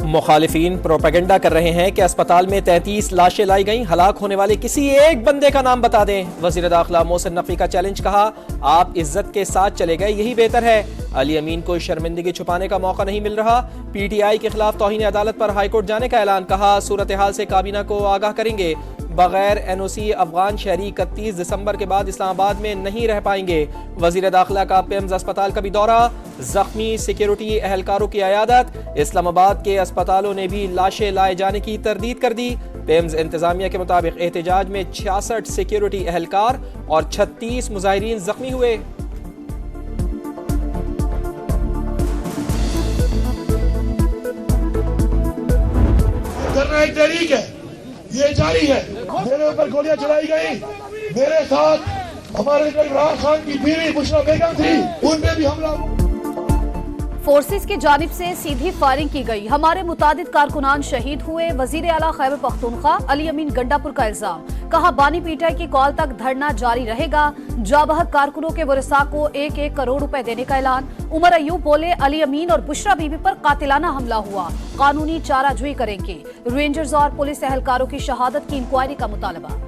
मुखालिफिन propaganda कर रहे हैं कि अस्पताल में 33 लाशें लाई गईं। हलाक होने वाले किसी एक बंदे का नाम बता दें। वजीर दाखिला मोहसिन नकवी का चैलेंज, कहा आप इज्जत के साथ चले गए, यही बेहतर है। अली अमीन को शर्मिंदगी छुपाने का मौका नहीं मिल रहा। PTI के खिलाफ तौहीन अदालत पर हाईकोर्ट जाने का ऐलान, कहा सूरत हाल से काबीना को आगाह करेंगे। बगैर NOC अफगान शहरी 31 दिसंबर के बाद इस्लामाबाद में नहीं रह पाएंगे। वजीर दाखिला का पिम्स अस्पताल का भी दौरा, जख्मी सिक्योरिटी एहलकारों की अयादत। इस्लामाबाद के अस्पतालों ने भी लाशें लाए जाने की तरदीद कर दी। पिम्स इंतजामिया के मुताबिक एहतजाज में 66 सिक्योरिटी एहलकार और 36 मुजाहिरीन जख्मी हुए। करना एक तहरीक है, ये जारी है। मेरे ऊपर गोलियां चलाई गई, मेरे साथ हमारे इमरान खान की बीवी बुशरा बेगम थी, उन पे भी हमला। फोर्सेस की जानिब से सीधी फायरिंग की गई, हमारे मुतादिद कारकुनान शहीद हुए। वजीर आला खैबर पख्तूनख्वा अली अमीन गंडापुर का इल्जाम, कहा बानी PTI की कॉल तक धरना जारी रहेगा। जाबहक कारकुनों के वरसा को 1-1 करोड़ रुपए देने का ऐलान। उमर अयूब बोले अली अमीन और बुशरा बीबी पर कातिलाना हमला हुआ, कानूनी चाराजोई करेंगे। रेंजर्स और पुलिस एहलकारों की शहादत की इंक्वायरी का मुतालबा।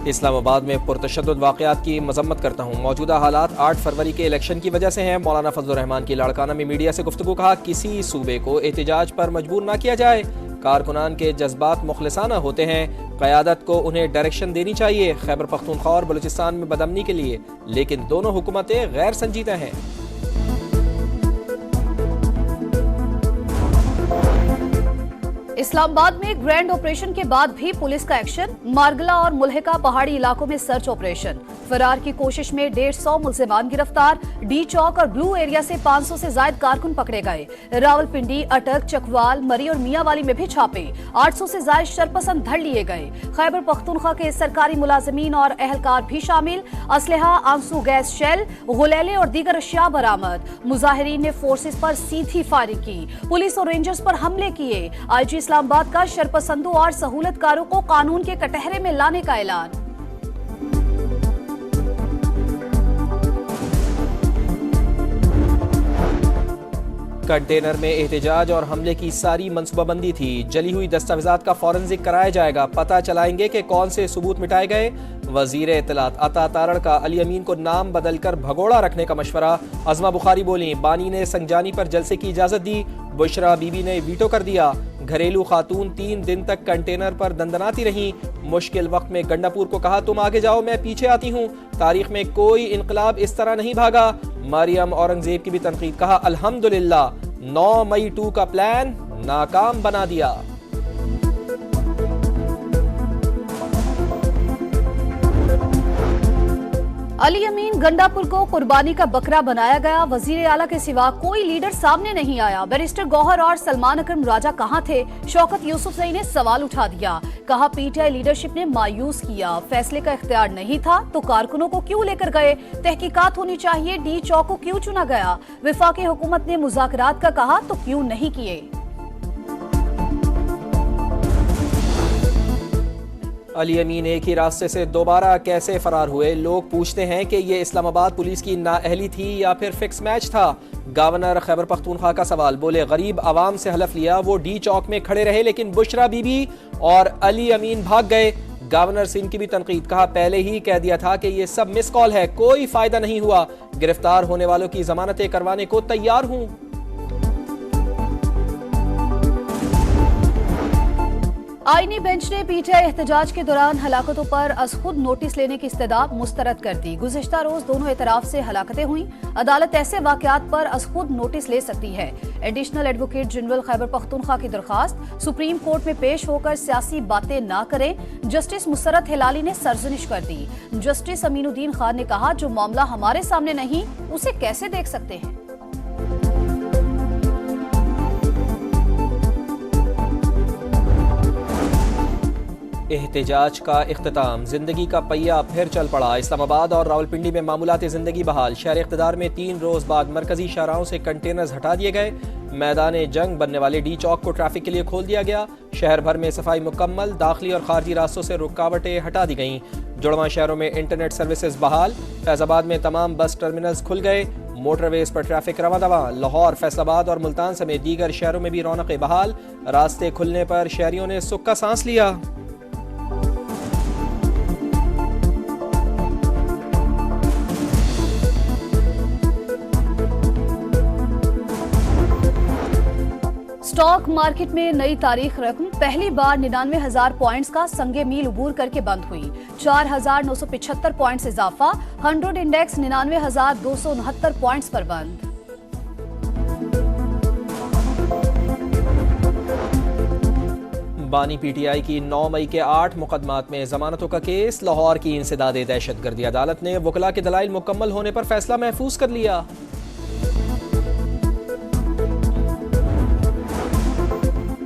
इस्लामाबाद में पुरतशद्दुद वाक़यात की मजम्मत करता हूँ। मौजूदा हालात 8 फरवरी के इलेक्शन की वजह से हैं। मौलाना फजलुर रहमान की लाड़काना में मीडिया से गुफ्तगू, कहा किसी सूबे को एहतजाज पर मजबूर ना किया जाए। कारकुनान के जज्बात मुखलिसाना होते हैं, क़यादत को उन्हें डायरेक्शन देनी चाहिए। खैबर पख्तूनख्वा और बलूचिस्तान में बदअमनी के लिए, लेकिन दोनों हुकूमतें गैर संजीदा हैं। इस्लामाबाद में ग्रैंड ऑपरेशन के बाद भी पुलिस का एक्शन। मारगला और मुल्हिका पहाड़ी इलाकों में सर्च ऑपरेशन। फरार की कोशिश में 150 मुल्जिमान गिरफ्तार। डी चौक और ब्लू एरिया से 500 से ज्यादा कारकुन पकड़े गए। रावलपिंडी, अटक, चकवाल, मरी और मियावाली में भी छापे। 800 से ज्यादा शरपसंद धर लिए गए। खैबर पख्तूनख्वा के सरकारी मुलाजिमीन और एहलकार भी शामिल। असलहा, आंसू गैस शेल, गुलेले और दीगर अशिया बरामद। मुजाहिरीन ने फोर्सेस पर सीधी फायरिंग की, पुलिस और रेंजर्स पर हमले किए। IG इस्लामाबाद का शरपसंदों और सहूलतकारों को कानून के कटहरे में लाने का ऐलान। कंटेनर में एहतजाज और हमले की सारी मनसूबाबंदी थी। जली हुई दस्तावेजात का फॉरेंसिक कराया जाएगा, पता चलाएंगे कि कौन से सबूत मिटाए गए। वजीर इत्तलात अता तारड़ का अली अमीन को नाम बदलकर भगोड़ा रखने का मशवरा। अज़मा बुखारी बोली बानी ने संजानी पर जलसे की इजाजत दी, बुशरा बीबी ने वीटो कर दिया। घरेलू खातून 3 दिन तक कंटेनर पर दंदनाती रहीं। मुश्किल वक्त में गंडापुर को कहा तुम आगे जाओ, मैं पीछे आती हूँ। तारीख में कोई इनकलाब इस तरह नहीं भागा। मरियम औरंगजेब की भी तनकीद, कहा अल्हम्दुलिल्लाह 9 मई 2 का प्लान नाकाम बना दिया। अली अमीन गंडापुर को कुर्बानी का बकरा बनाया गया। वजीर आला के सिवा कोई लीडर सामने नहीं आया। बैरिस्टर गौहर और सलमान अकरम राजा कहां थे? शौकत यूसुफजई ने सवाल उठा दिया, कहा PTI लीडरशिप ने मायूस किया, फैसले का इख्तियार नहीं था तो कारकुनों को क्यों लेकर गए? तहकीकात होनी चाहिए, डी चौक को क्यों चुना गया? विफाकी हुकूमत ने मुज़ाकरात का कहा तो क्यों नहीं किए? अली अमीन एक ही रास्ते से दोबारा कैसे फरार हुए? लोग पूछते हैं कि ये इस्लामाबाद पुलिस की नाअहली थी या फिर फिक्स मैच था। गवर्नर खैबर पख्तूनख्वा का सवाल, बोले गरीब आवाम से हलफ लिया, वो डी चौक में खड़े रहे लेकिन बुशरा बीबी और अली अमीन भाग गए। गवर्नर सिंह की भी तनकीद, कहा पहले ही कह दिया था कि ये सब मिस कॉल है, कोई फायदा नहीं हुआ। गिरफ्तार होने वालों की जमानतें करवाने को तैयार हूं। आईनी बेंच ने PTI एहतजाज के दौरान हलाकतों पर अज खुद नोटिस लेने की इस्तदा मुस्तरद कर दी। गुज़िश्ता रोज दोनों एतराफ से हलाकतें हुई। अदालत ऐसे वाकयात पर अज खुद नोटिस ले सकती है। Additional advocate general Khyber Pakhtunkhwa की दरखास्त, सुप्रीम कोर्ट में पेश होकर सियासी बातें ना करें। जस्टिस मुसरत हिलाली ने सरजनिश कर दी। जस्टिस अमीनुद्दीन खान ने कहा जो मामला हमारे सामने नहीं उसे कैसे देख सकते हैं? एहतजाज का इख्तिताम, जिंदगी का पहिया फिर चल पड़ा। इस्लामाबाद और रावलपिंडी में मामूलात जिंदगी बहाल। शहर इख्तिदार में 3 रोज बाद मरकजी शाहराहों से कंटेनर्स हटा दिए गए। मैदान जंग बनने वाले डी चौक को ट्रैफिक के लिए खोल दिया गया। शहर भर में सफाई मुकम्मल, दाखिली और खारजी रास्तों से रुकावटें हटा दी गईं। जुड़वा शहरों में इंटरनेट सर्विसेज बहाल। फैजाबाद में तमाम बस टर्मिनल्स खुल गए। मोटरवेज पर ट्रैफिक रवा दवा। लाहौर, फैसलाबाद और मुल्तान समेत दीगर शहरों में भी रौनकें बहाल। रास्ते खुलने पर शहरियों ने सुख का सांस लिया। स्टॉक मार्केट में नई तारीख रकम पहली बार 99,000 पॉइंट्स का संगे मील उबूर करके बंद हुई। 4,975 पॉइंट्स इजाफा। 100 इंडेक्स 99,269 पॉइंट्स पर बंद। बानी पीटीआई की 9 मई के 8 मुकदमात में जमानतों का केस। लाहौर की इंसदादे दहशतगर्दी अदालत ने वकला के दलाइल मुकम्मल होने पर फैसला महफूज कर लिया।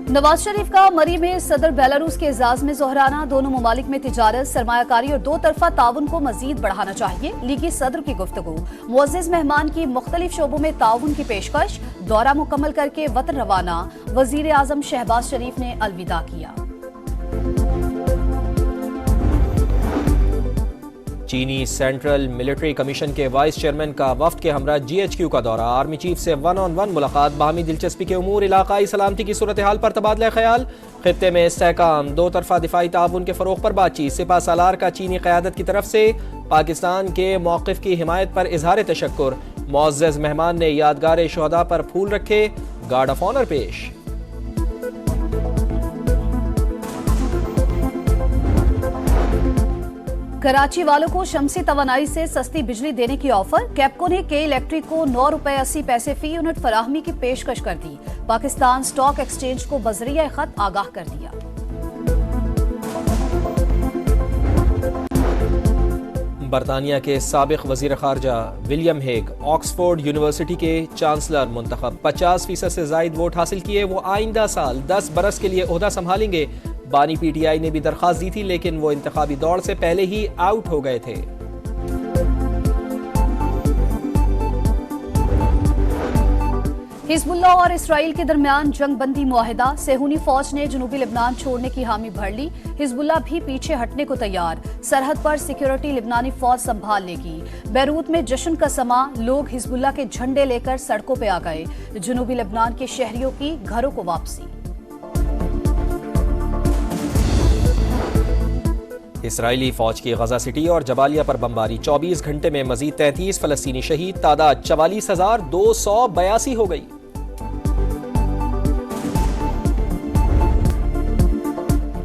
नवाज शरीफ का मरी में सदर बेलारूस के एजाज में जोहराना। दोनों ममालिक में तिजारत, सरमायाकारी और दो तरफा ताउन को मजीद बढ़ाना चाहिए। लीगी सदर की गुफ्तगू। मुअज़्ज़िज़ मेहमान की मुख्तलिफ शोबों में ताउन की पेशकश। दौरा मुकम्मल करके वतन रवाना। वजीर आजम शहबाज शरीफ ने अलविदा किया। चीनी सेंट्रल मिलिट्री कमीशन के वाइस चेयरमैन का वफ्द के हमरा GHQ का दौरा। आर्मी चीफ से 1-on-1 मुलाकात। बाहमी दिलचस्पी के उमूर, इलाकाई सलामती की सूरत हाल पर तबादला ख्याल। खित्ते में इस्तेहकाम, दो तरफा दिफाई ताउन के फरोग पर बातचीत। सिपा सालार का चीनी क़यादत की तरफ से पाकिस्तान के मौक़िफ़ की हिमायत पर इजहार तशक्कुर। मुअज़्ज़िज़ मेहमान ने यादगार शुहदा पर फूल रखे। गार्ड ऑफ ऑनर पेश। कराची वालों को शमसी तवानाई से सस्ती बिजली देने की ऑफर। कैपको ने के इलेक्ट्रिक को 9 रुपए 80 पैसे फी यूनिट फराहमी की पेशकश कर दी। पाकिस्तान स्टॉक एक्सचेंज को बजरिया खत आगाह कर दिया। बरतानिया के साबिक वजीर खारजा विलियम हेग ऑक्सफोर्ड यूनिवर्सिटी के चांसलर मुंतखब। 50% से जायद वोट हासिल किए। वो आइंदा साल 10 बरस के लिए ओहदा संभालेंगे। बानी पीटीआई ने भी दरखास्त दी थी, लेकिन वो इंतखाबी दौड़ से पहले ही आउट हो गए थे। हिजबुल्लाह और इसराइल के दरमियान जंग बंदी मुआहिदा। सेहूनी फौज ने जनूबी लेबनान छोड़ने की हामी भर ली। हिजबुल्लाह भी पीछे हटने को तैयार। सरहद पर सिक्योरिटी लेबनानी फौज संभाल लेगी। बैरूत में जश्न का समा। लोग हिजबुल्लाह के झंडे लेकर सड़कों पे आ गए। जनूबी लेबनान के शहरियों की घरों को वापसी। इसराइली फौज की गजा सिटी और जबालिया पर बमबारी। 24 घंटे में मजीद 33 फलस्तीनी शहीद। तादाद 44,282 हो गई।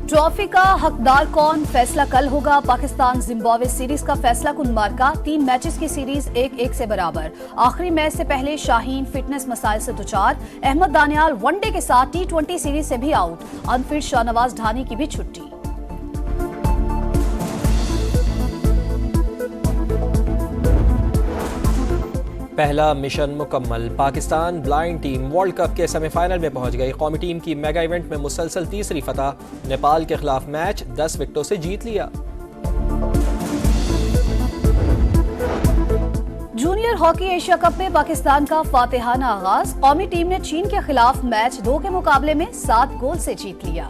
ट्रॉफी का हकदार कौन, फैसला कल होगा। पाकिस्तान जिम्बाब्वे सीरीज का फैसला कुन मार्का। 3 मैचेस की सीरीज 1-1 से बराबर। आखिरी मैच से पहले शाहीन फिटनेस मसाइल से दुचार। अहमद दानियाल वनडे के साथ T20 सीरीज से भी आउट। अनफिट शाहनवाज ढानी की भी छुट्टी। पहला मिशन मुकम्मल। Pakistan blind team world cup के सेमीफाइनल में पहुंच गई। कौमी टीम की मेगा इवेंट में मुसलसल तीसरी फतह। नेपाल के खिलाफ मैच 10 विकेटों से जीत लिया। जूनियर हॉकी एशिया कप में पाकिस्तान का फातिहाना आगाज। कौमी टीम ने चीन के खिलाफ मैच 2 के मुकाबले में 7 गोल से जीत लिया।